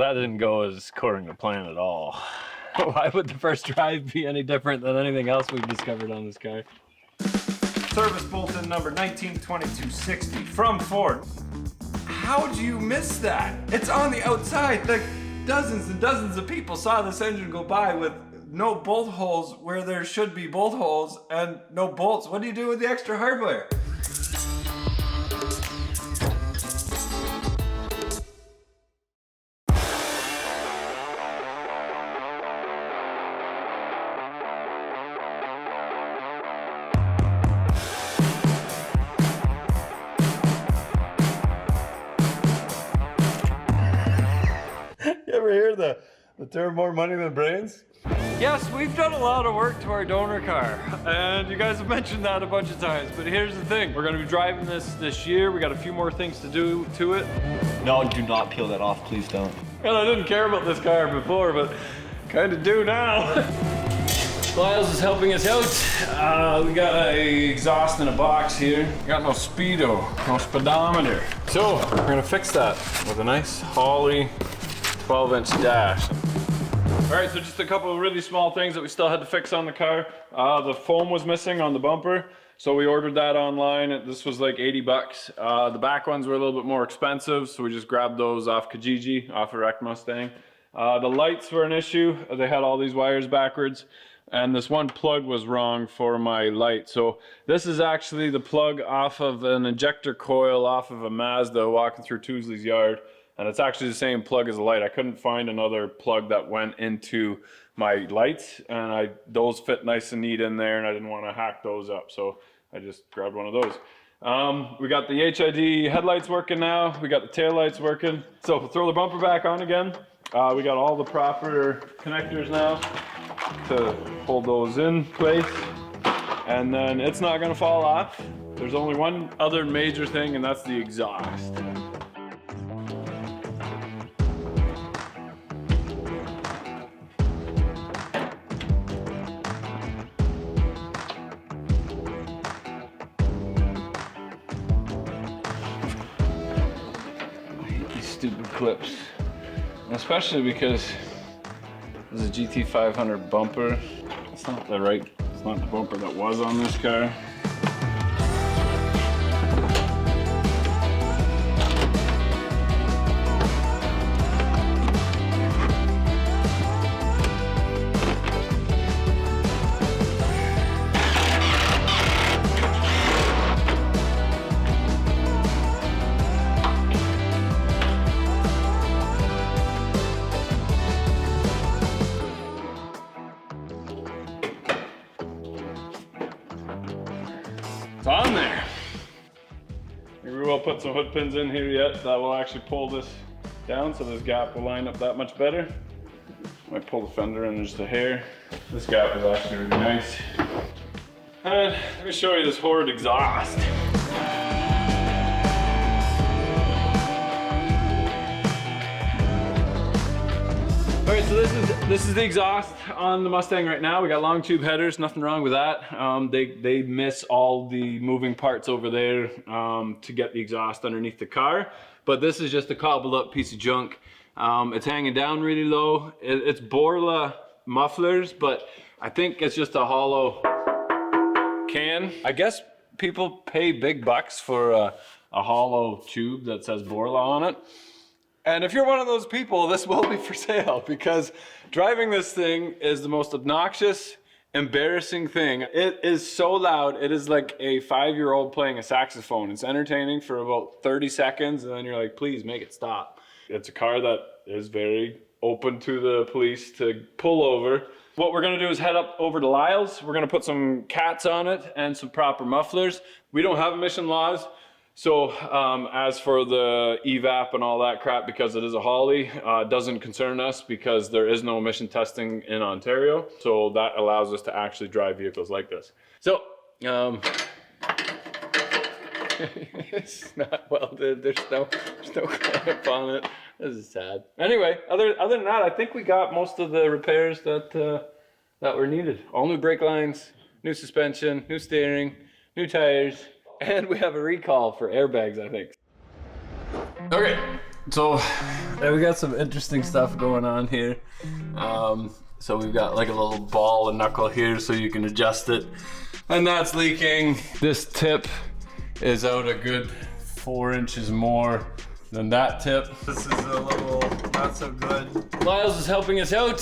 that didn't go as according to plan at all. Why would the first drive be any different than anything else we've discovered on this car? Service bulletin number 192260 from Ford. How'd you miss that? It's on the outside. Like, dozens and dozens of people saw this engine go by with no bolt holes where there should be bolt holes and no bolts. What do you do with the extra hardware? You ever hear the term more money than brains? Yes, we've done a lot of work to our donor car, and you guys have mentioned that a bunch of times, but here's the thing. We're gonna be driving this year. We got a few more things to do to it. No, do not peel that off, please don't. And I didn't care about this car before, but kind of do now. Lyell's is helping us out. We got a exhaust in a box here. Got no speedo, no speedometer. So we're gonna fix that with a nice Holley 12-inch dash. All right, so just a couple of really small things that we still had to fix on the car. The foam was missing on the bumper, so we ordered that online. This was like 80 bucks. The back ones were a little bit more expensive, so we just grabbed those off Kijiji, off a wrecked Mustang. The lights were an issue. They had all these wires backwards, and this one plug was wrong for my light. So this is actually the plug off of an injector coil off of a Mazda walking through Tousley's yard. And it's actually the same plug as the light. I couldn't find another plug that went into my lights, and those fit nice and neat in there, and I didn't want to hack those up, so I just grabbed one of those. We got the HID headlights working now. We got the tail lights working. So we'll throw the bumper back on again. We got all the proper connectors now to hold those in place, and then it's not going to fall off. There's only one other major thing, and that's the exhaust. Stupid clips, especially because there's a GT500 bumper. It's not the bumper that was on this car. It's on there. Maybe we'll put some hood pins in here yet that will actually pull this down so this gap will line up that much better. Might pull the fender in just a hair. This gap is actually really nice. And let me show you this horrid exhaust. All right, so this is the exhaust on the Mustang right now. We got long tube headers, nothing wrong with that. They miss all the moving parts over there to get the exhaust underneath the car. But this is just a cobbled up piece of junk. It's hanging down really low. It's Borla mufflers, but I think it's just a hollow can. I guess people pay big bucks for a hollow tube that says Borla on it. And if you're one of those people, this will be for sale, because driving this thing is the most obnoxious, embarrassing thing. It is so loud. It is like a 5-year-old playing a saxophone. It's entertaining for about 30 seconds, and then you're like, please make it stop. It's a car that is very open to the police to pull over. What we're gonna do is head up over to Lyell's. We're gonna put some cats on it and some proper mufflers. We don't have emission laws. So as for the evap and all that crap, because it is a Holley, it doesn't concern us because there is no emission testing in Ontario. So that allows us to actually drive vehicles like this. So it's not welded. There's no clamp on it. This is sad. Anyway, other than that, I think we got most of the repairs that were needed. All new brake lines, new suspension, new steering, new tires. And we have a recall for airbags, I think. Okay, So we got some interesting stuff going on here. So we've got like a little ball and knuckle here so you can adjust it. And that's leaking. This tip is out a good 4 inches more than that tip. This is a little not so good. Lyles is helping us out.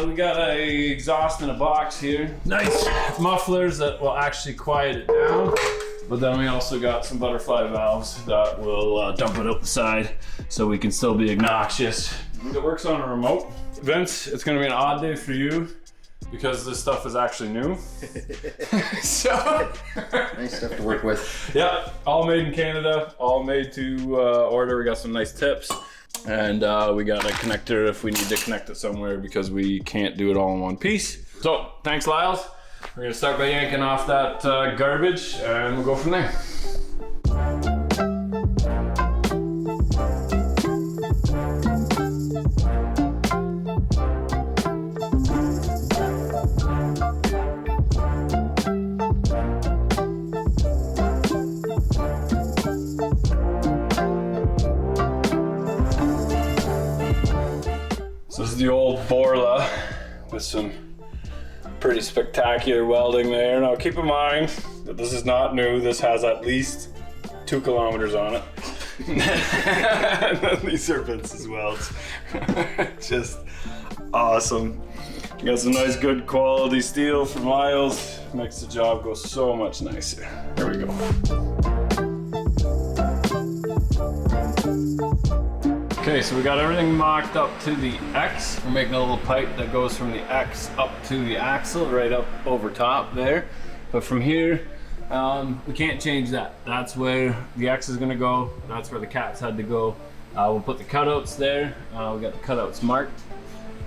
We got a exhaust in a box here. Nice mufflers that will actually quiet it down. But then we also got some butterfly valves that will dump it up the side so we can still be obnoxious. It works on a remote. Vince, it's gonna be an odd day for you because this stuff is actually new. So Nice stuff to work with. yeah, all made in Canada, all made to order. We got some nice tips, and we got a connector if we need to connect it somewhere because we can't do it all in one piece. So thanks, Lyles. We're gonna start by yanking off that garbage, and we'll go from there. So this is the old Borla with some pretty spectacular welding there. Now keep in mind that this is not new. This has at least 2 kilometers on it. And then these are Vince's welds. Just awesome. You got some nice good quality steel from Lyles. Makes the job go so much nicer. There we go. Okay, so we got everything mocked up to the X. We're making a little pipe that goes from the X up to the axle, right up over top there. But from here, we can't change that. That's where the X is gonna go. That's where the cat's had to go. We'll put the cutouts there. We got the cutouts marked.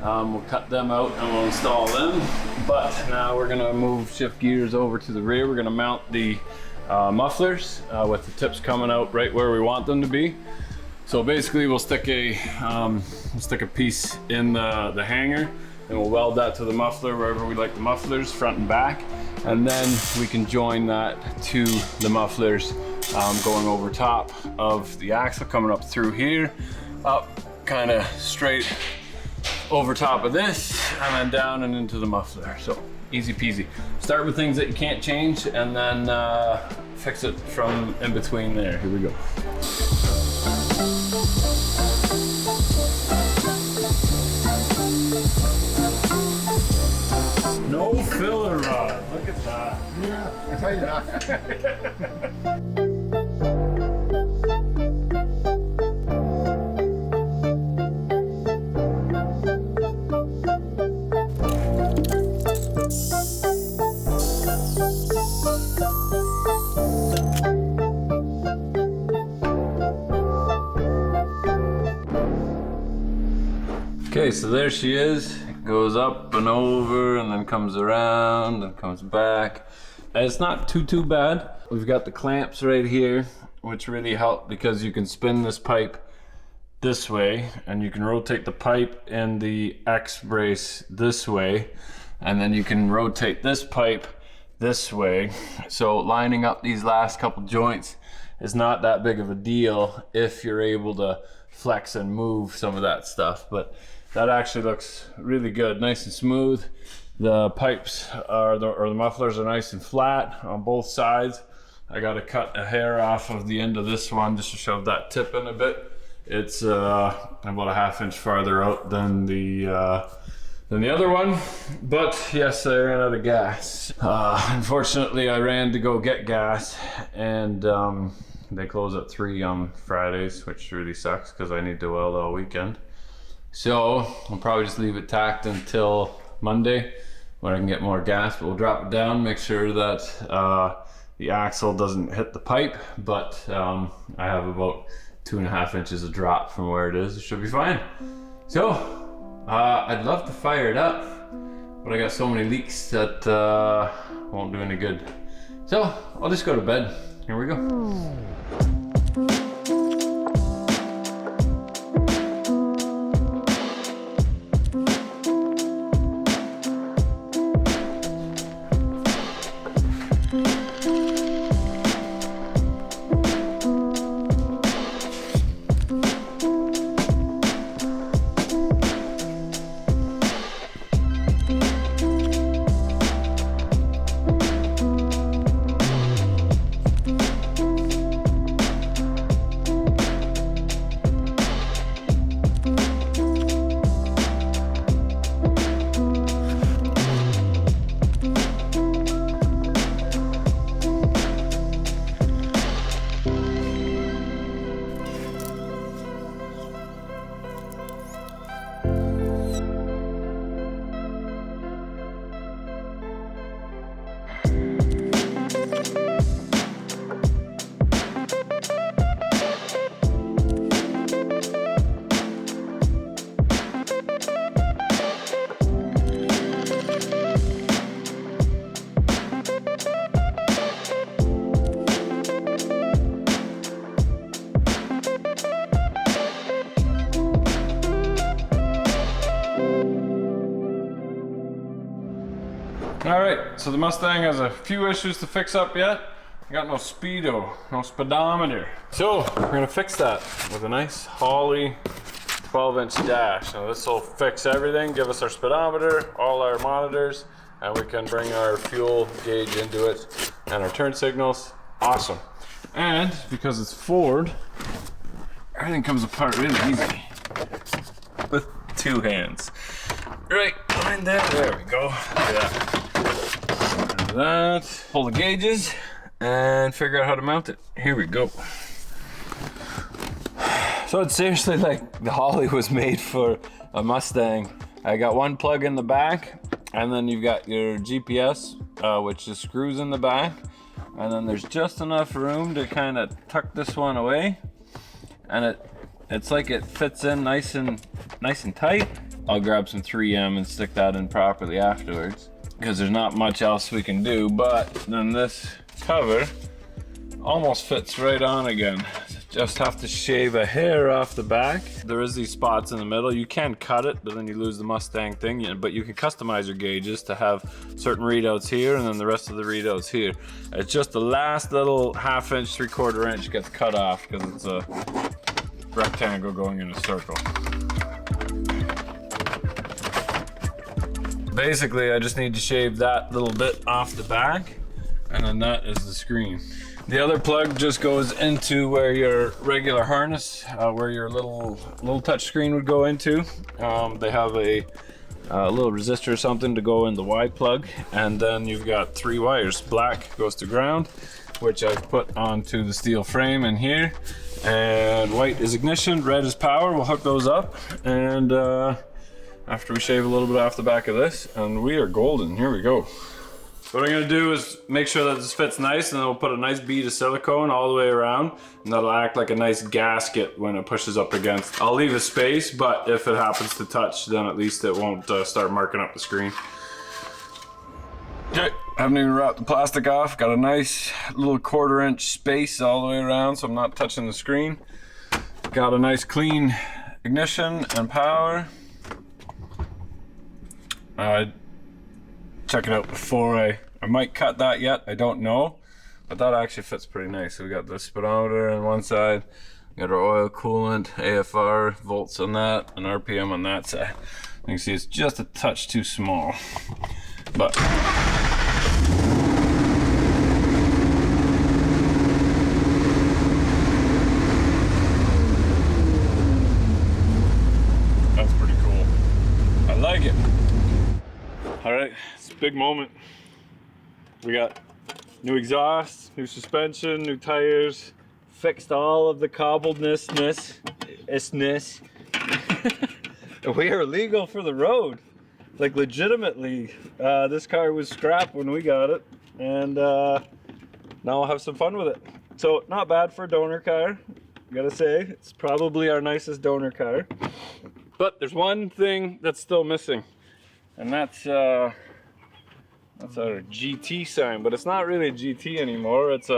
We'll cut them out and we'll install them. But now we're gonna shift gears over to the rear. We're gonna mount the mufflers with the tips coming out right where we want them to be. So basically we'll stick a piece in the hanger and we'll weld that to the muffler wherever we like the mufflers, front and back. And then we can join that to the mufflers going over top of the axle, coming up through here, up kind of straight over top of this, and then down and into the muffler. So easy peasy. Start with things that you can't change and then fix it from in between there. Here we go. No filler rod. Look at that. Yeah, I tell you that. Okay, so there she is. Goes up and over and then comes around and comes back. And it's not too bad. We've got the clamps right here, which really help because you can spin this pipe this way and you can rotate the pipe in the X brace this way, and then you can rotate this pipe this way. So lining up these last couple joints is not that big of a deal if you're able to flex and move some of that stuff, but that actually looks really good, nice and smooth. The pipes or the mufflers are nice and flat on both sides. I got to cut a hair off of the end of this one just to shove that tip in a bit. It's about a ½ inch farther out than the other one, but yes, I ran out of gas. Unfortunately, I ran to go get gas, and they close at 3 on Fridays, which really sucks because I need to weld all weekend. So I'll probably just leave it tacked until Monday when I can get more gas, but we'll drop it down, make sure that the axle doesn't hit the pipe, but I have about 2.5 inches of drop from where it is. It should be fine. So I'd love to fire it up, but I got so many leaks that won't do any good. So I'll just go to bed. Here we go. so the Mustang has a few issues to fix up yet. I got no speedo, no speedometer. So we're gonna fix that with a nice Holley 12-inch dash. Now this will fix everything, give us our speedometer, all our monitors, and we can bring our fuel gauge into it and our turn signals. Awesome. And because it's Ford, everything comes apart really easy with 2 hands. Right behind there we go. Yeah. That. Pull the gauges and figure out how to mount it. Here we go. So it's seriously like the Holley was made for a Mustang. I got one plug in the back, and then you've got your GPS, which just screws in the back, and then there's just enough room to kind of tuck this one away, and it's like it fits in nice and tight. I'll grab some 3M and stick that in properly afterwards, because there's not much else we can do. But then this cover almost fits right on again. Just have to shave a hair off the back. There is these spots in the middle. You can cut it, but then you lose the Mustang thing. But you can customize your gauges to have certain readouts here and then the rest of the readouts here. It's just the last little 1/2 inch, 3/4 inch gets cut off because it's a rectangle going in a circle. Basically, I just need to shave that little bit off the back, and then that is the screen. The other plug just goes into where your regular harness, where your little touch screen would go into. They have a little resistor or something to go in the Y plug, and then you've got 3 wires. Black goes to ground, which I've put onto the steel frame in here, and white is ignition, red is power. We'll hook those up, and after we shave a little bit off the back of this, and we are golden. Here we go. What I'm gonna do is make sure that this fits nice, and then we'll put a nice bead of silicone all the way around, and that'll act like a nice gasket when it pushes up against. I'll leave a space, but if it happens to touch, then at least it won't start marking up the screen. Okay, haven't even wrapped the plastic off. Got a nice little 1/4 inch space all the way around, so I'm not touching the screen. Got a nice clean ignition and power. Check it out before I might cut that yet, I don't know, but that actually fits pretty nice. So we got the speedometer on one side, we got our oil, coolant, AFR, volts on that, and RPM on that side. You can see it's just a touch too small, but that's pretty cool. I like it. All right, it's a big moment. We got new exhaust, new suspension, new tires, fixed all of the cobbledness. We are legal for the road. Like legitimately, this car was scrap when we got it, and now I'll have some fun with it. So not bad for a donor car, I gotta say. It's probably our nicest donor car. But there's one thing that's still missing. And that's our GT sign, but it's not really a GT anymore. It's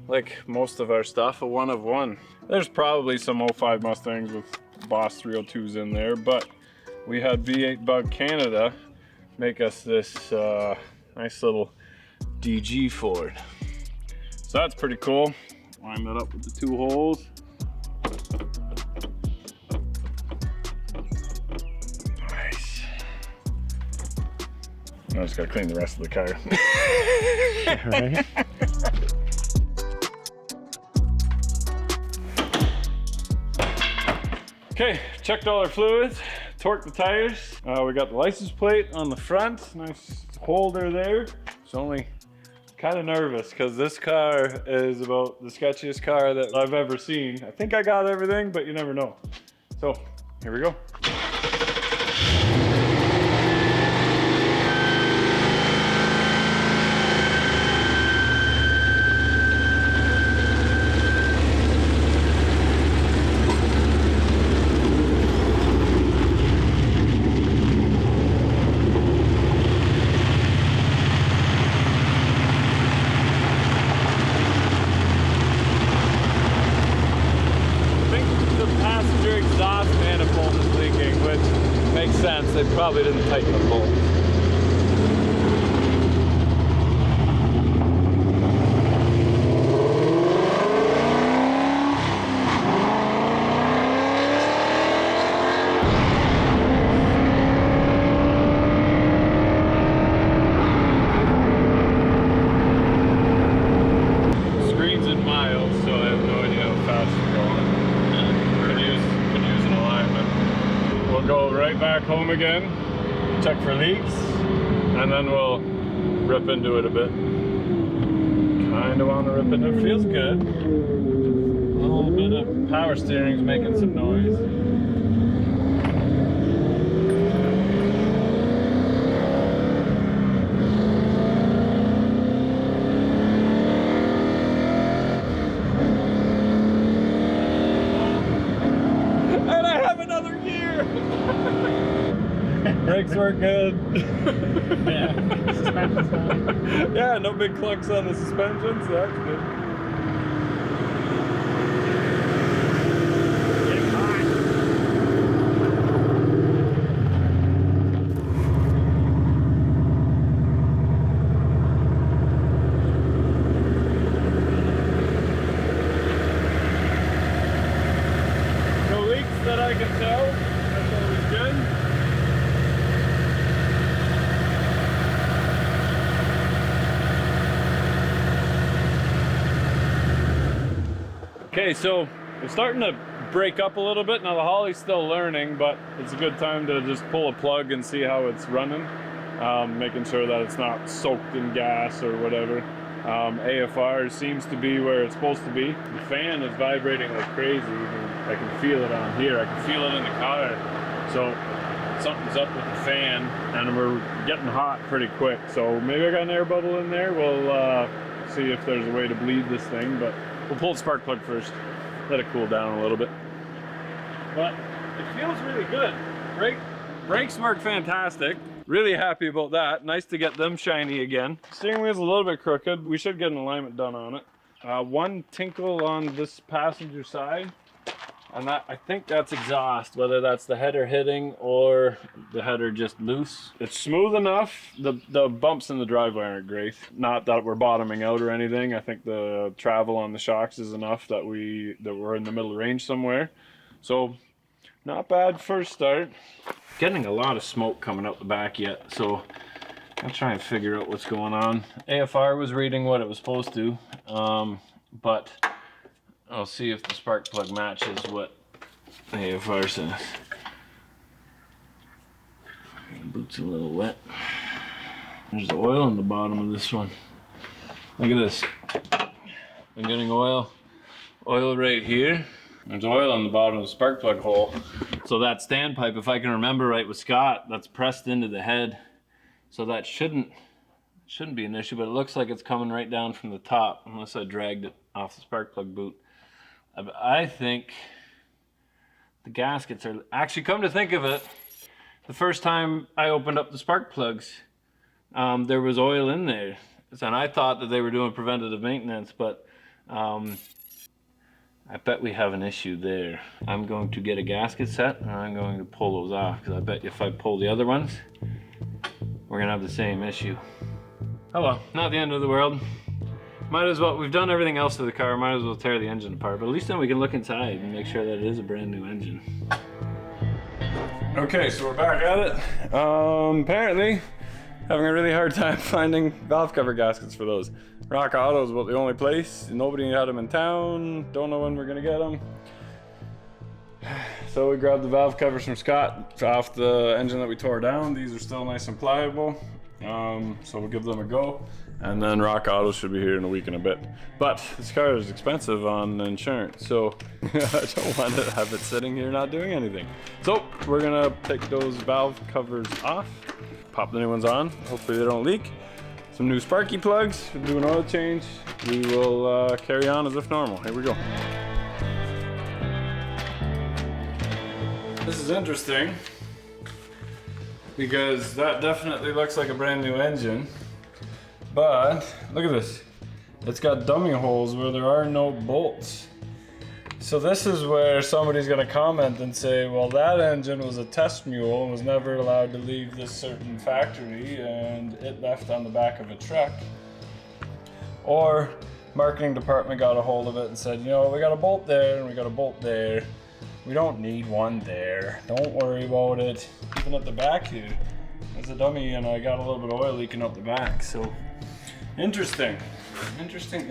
like most of our stuff, a 1 of 1. There's probably some 05 Mustangs with Boss 302s in there, but we had V8 Bug Canada make us this nice little DG Ford. So that's pretty cool. Line that up with the 2 holes. I just gotta clean the rest of the car. Right. Okay, checked all our fluids, torqued the tires. We got the license plate on the front, nice holder there. It's only kind of nervous because this car is about the sketchiest car that I've ever seen. I think I got everything, but you never know. So here we go. They probably didn't tighten the bolt. right back home again, check for leaks, and then we'll rip into it a bit. Kind of want to rip into it. Feels good. A little bit of power steering's making some noise. Brakes work good. Yeah, suspension's fine. Yeah, no big clunks on the suspension, so that's good. Getting hot. No leaks that I can tell. That's always good. Okay, so we're starting to break up a little bit. Now the Holley's still learning, but it's a good time to just pull a plug and see how it's running. Making sure that it's not soaked in gas or whatever. AFR seems to be where it's supposed to be. The fan is vibrating like crazy. I can feel it on here. I can feel it in the car. So something's up with the fan, and we're getting hot pretty quick. So maybe I got an air bubble in there. We'll see if there's a way to bleed this thing, but we'll pull the spark plug first, let it cool down a little bit. But it feels really good. Brakes work fantastic. Really happy about that. Nice to get them shiny again. Steering wheel's a little bit crooked. We should get an alignment done on it. One tinkle on this passenger side, and that, I think that's exhaust, whether that's the header hitting or the header just loose. It's smooth enough. The bumps in the driveway aren't great. Not that we're bottoming out or anything. I think the travel on the shocks is enough that we're in the middle range somewhere. So not bad first start. Getting a lot of smoke coming out the back yet, so I'll try and figure out what's going on. AFR was reading what it was supposed to, but I'll see if the spark plug matches what AFR says. Boot's a little wet. There's oil on the bottom of this one. Look at this. I'm getting oil right here. There's oil on the bottom of the spark plug hole. So that standpipe, if I can remember right with Scott, that's pressed into the head. So that shouldn't be an issue, but it looks like it's coming right down from the top, unless I dragged it off the spark plug boot. I think the gaskets are, actually, come to think of it, the first time I opened up the spark plugs, there was oil in there. And I thought that they were doing preventative maintenance, but I bet we have an issue there. I'm going to get a gasket set and I'm going to pull those off, because I bet if I pull the other ones, we're gonna have the same issue. Oh well, not the end of the world. Might as well, we've done everything else to the car, might as well tear the engine apart, but at least then we can look inside and make sure that it is a brand new engine. Okay, so we're back at it. Apparently, having a really hard time finding valve cover gaskets for those. Rock Auto is about the only place. Nobody had them in town. Don't know when we're gonna get them. So we grabbed the valve covers from Scott off the engine that we tore down. These are still nice and pliable. So we'll give them a go. And then Rock Auto should be here in a week and a bit. But this car is expensive on insurance, so I don't want to have it sitting here not doing anything. So we're gonna take those valve covers off, pop the new ones on. Hopefully they don't leak. Some new sparky plugs, we'll do an oil change. We will carry on as if normal. Here we go. This is interesting because that definitely looks like a brand new engine, but look at this. It's got dummy holes where there are no bolts. So this is where somebody's gonna comment and say, well, that engine was a test mule and was never allowed to leave this certain factory and it left on the back of a truck. Or marketing department got a hold of it and said, you know, we got a bolt there and we got a bolt there. We don't need one there. Don't worry about it. Even at the back here, there's a dummy and I got a little bit of oil leaking up the back. So interesting. Interesting.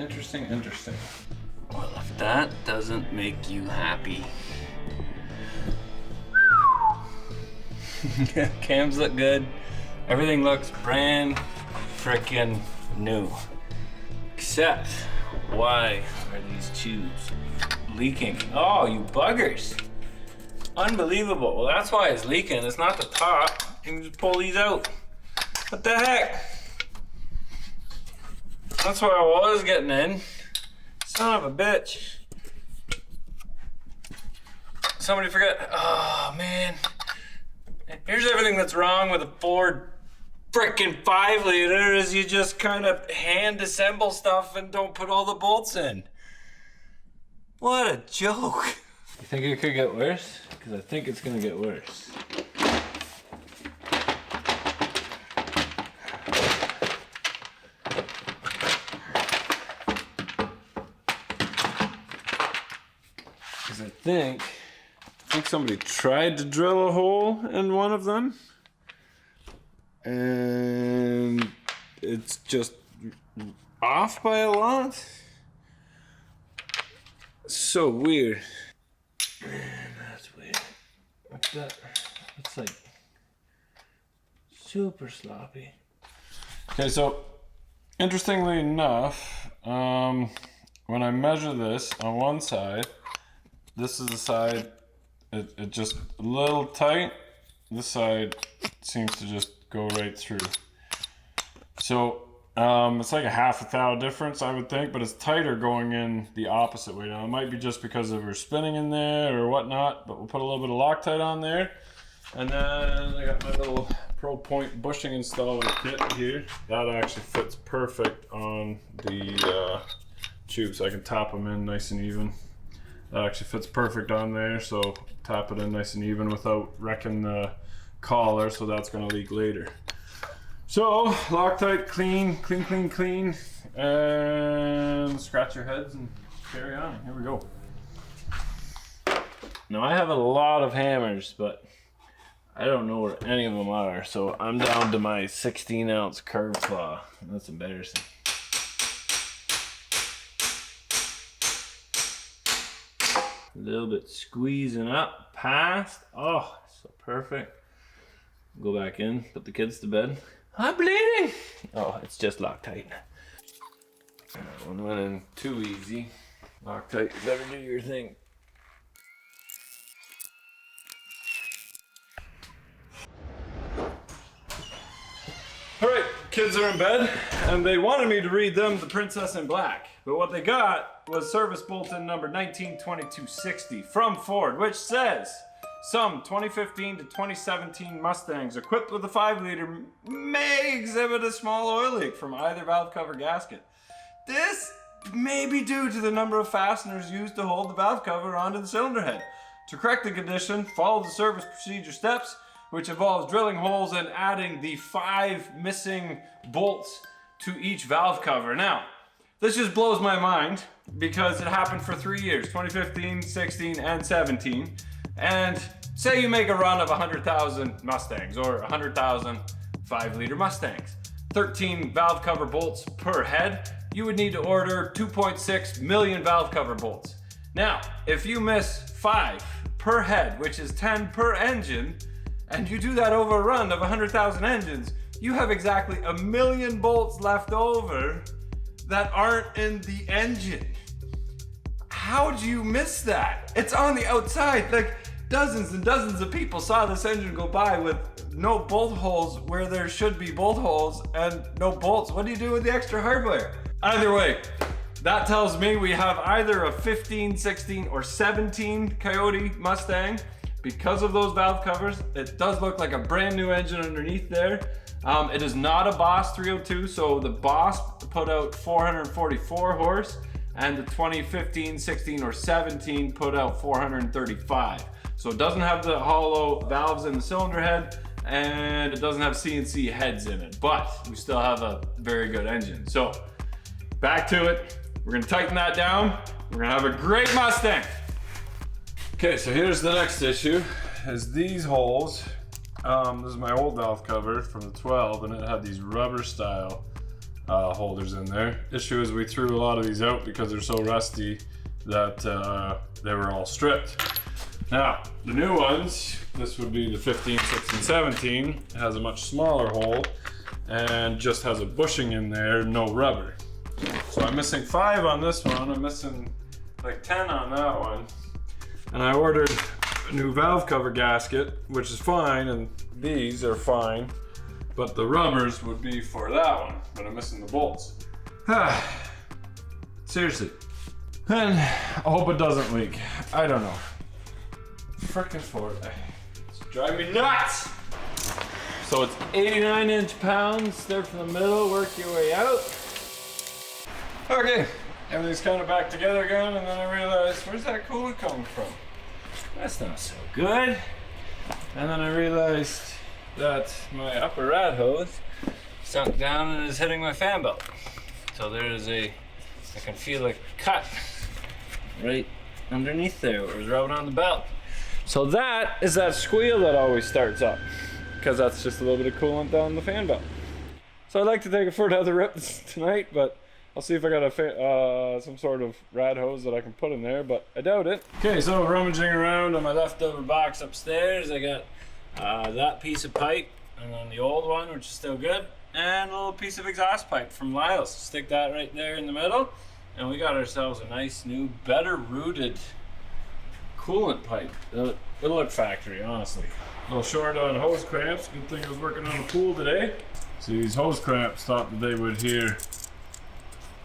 Well, if that doesn't make you happy. Cams look good. Everything looks brand frickin' new. Except, why are these tubes leaking? Oh, you buggers. Unbelievable. Well, that's why it's leaking. It's not the top. You can just pull these out. What the heck? That's what I was getting in. Son of a bitch. Somebody forgot. Oh, man. Here's everything that's wrong with a Ford frickin' 5-liter is you just kind of hand assemble stuff and don't put all the bolts in. What a joke. You think it could get worse? Because I think it's gonna get worse. Because I think somebody tried to drill a hole in one of them and it's just off by a lot. So weird. Man, that's weird. What's that? It's like super sloppy. Okay, so interestingly enough, when I measure this on one side, this is the side it just a little tight. This side seems to just go right through. So it's like a half a thou difference, I would think, but it's tighter going in the opposite way. Now, it might be just because we're spinning in there or whatnot, but we'll put a little bit of Loctite on there. And then I got my little Pro Point bushing installer kit here. That actually fits perfect on the tube, so I can tap them in nice and even. That actually fits perfect on there, so tap it in nice and even without wrecking the collar, so that's going to leak later. So, Loctite, clean, and scratch your heads and carry on. Here we go. Now, I have a lot of hammers, but I don't know where any of them are, so I'm down to my 16-ounce curved claw. That's embarrassing. A little bit squeezing up past. Oh, so perfect. Go back in, put the kids to bed. I'm bleeding! Oh, it's just Loctite. That one went in too easy. Loctite, you better do your thing. Alright, kids are in bed, and they wanted me to read them The Princess in Black. But what they got was service bulletin number 192260 from Ford, which says, some 2015 to 2017 Mustangs equipped with a 5-liter may exhibit a small oil leak from either valve cover gasket. This may be due to the number of fasteners used to hold the valve cover onto the cylinder head. To correct the condition, follow the service procedure steps, which involves drilling holes and adding the 5 missing bolts to each valve cover. Now, this just blows my mind because it happened for 3 years, 2015, 16, and 17. And say you make a run of 100,000 Mustangs or 100,000 5-liter Mustangs. 13 valve cover bolts per head. You would need to order 2.6 million valve cover bolts. Now, if you miss 5 per head, which is 10 per engine, and you do that over a run of 100,000 engines, you have exactly 1 million bolts left over that aren't in the engine. How do you miss that? It's on the outside. Like, dozens and dozens of people saw this engine go by with no bolt holes where there should be bolt holes and no bolts. What do you do with the extra hardware? Either way, that tells me we have either a 15, 16, or 17 Coyote Mustang. Because of those valve covers, it does look like a brand new engine underneath there. It is not a Boss 302, so the Boss put out 444 horse, and the 2015, 16, or 17 put out 435. So it doesn't have the hollow valves in the cylinder head, and it doesn't have CNC heads in it, but we still have a very good engine. So back to it. We're gonna tighten that down. We're gonna have a great Mustang. Okay, so here's the next issue, is these holes. This is my old valve cover from the 12, and it had these rubber style holders in there. Issue is we threw a lot of these out because they're so rusty that they were all stripped. Now, the new ones, this would be the 15, 16, 17. It has a much smaller hole and just has a bushing in there, no rubber. So I'm missing 5 on this one. I'm missing like 10 on that one. And I ordered a new valve cover gasket, which is fine, and these are fine. But the rubbers would be for that one, but I'm missing the bolts. Seriously. And I hope it doesn't leak. I don't know. Frickin' Ford. It's driving me nuts! So it's 89 inch-pounds. Start from the middle, work your way out. Okay, everything's kind of back together again, and then I realized, where's that coolant coming from? That's not so good. And then I realized that my upper rad hose sunk down and is hitting my fan belt. So there's I can feel a cut right underneath there where it was rubbing on the belt. So that is that squeal that always starts up, because that's just a little bit of coolant down the fan belt. So I'd like to take it for another rip tonight, but I'll see if I got some sort of rad hose that I can put in there, but I doubt it. Okay, so rummaging around on my leftover box upstairs, I got that piece of pipe, and then the old one, which is still good, and a little piece of exhaust pipe from Lyell. So stick that right there in the middle, and we got ourselves a nice new, better rooted coolant pipe. It'll look factory, honestly. A little short on hose clamps. Good thing I was working on a pool today. So these hose clamps thought that they would hear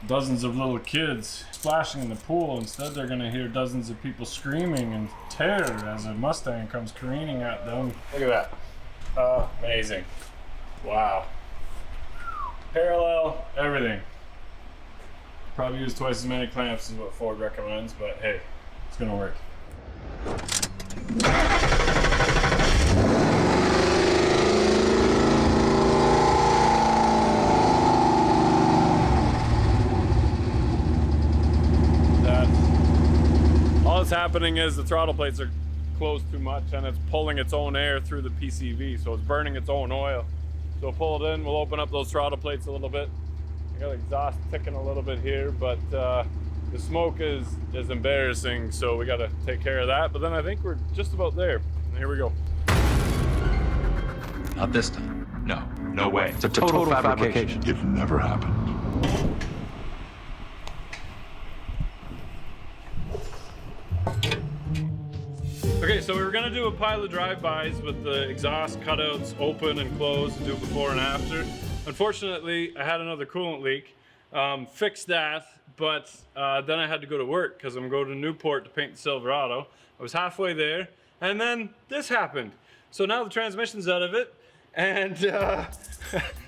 dozens of little kids splashing in the pool. Instead, they're gonna hear dozens of people screaming in terror as a Mustang comes careening at them. Look at that. Amazing. Wow. Parallel, everything. Probably use twice as many clamps as what Ford recommends, but hey, it's gonna work. All that's happening is the throttle plates are closed too much and it's pulling its own air through the PCV, so it's burning its own oil. So we'll pull it in, we'll open up those throttle plates a little bit. I got exhaust ticking a little bit here, but the smoke is embarrassing, so we gotta take care of that. But then I think we're just about there. And here we go. Not this time. No, no way. It's a total fabrication. It never happened. Okay, so we were gonna do a pile of drive-bys with the exhaust cutouts open and closed and do before and after. Unfortunately, I had another coolant leak. Fixed that, but then I had to go to work because I'm going to Newport to paint the Silverado. I was halfway there, and then this happened. So now the transmission's out of it, and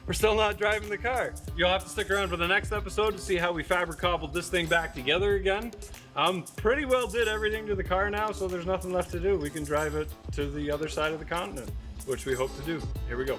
we're still not driving the car. You'll have to stick around for the next episode to see how we fabric-cobbled this thing back together again. Pretty well did everything to the car now, so there's nothing left to do. We can drive it to the other side of the continent, which we hope to do. Here we go.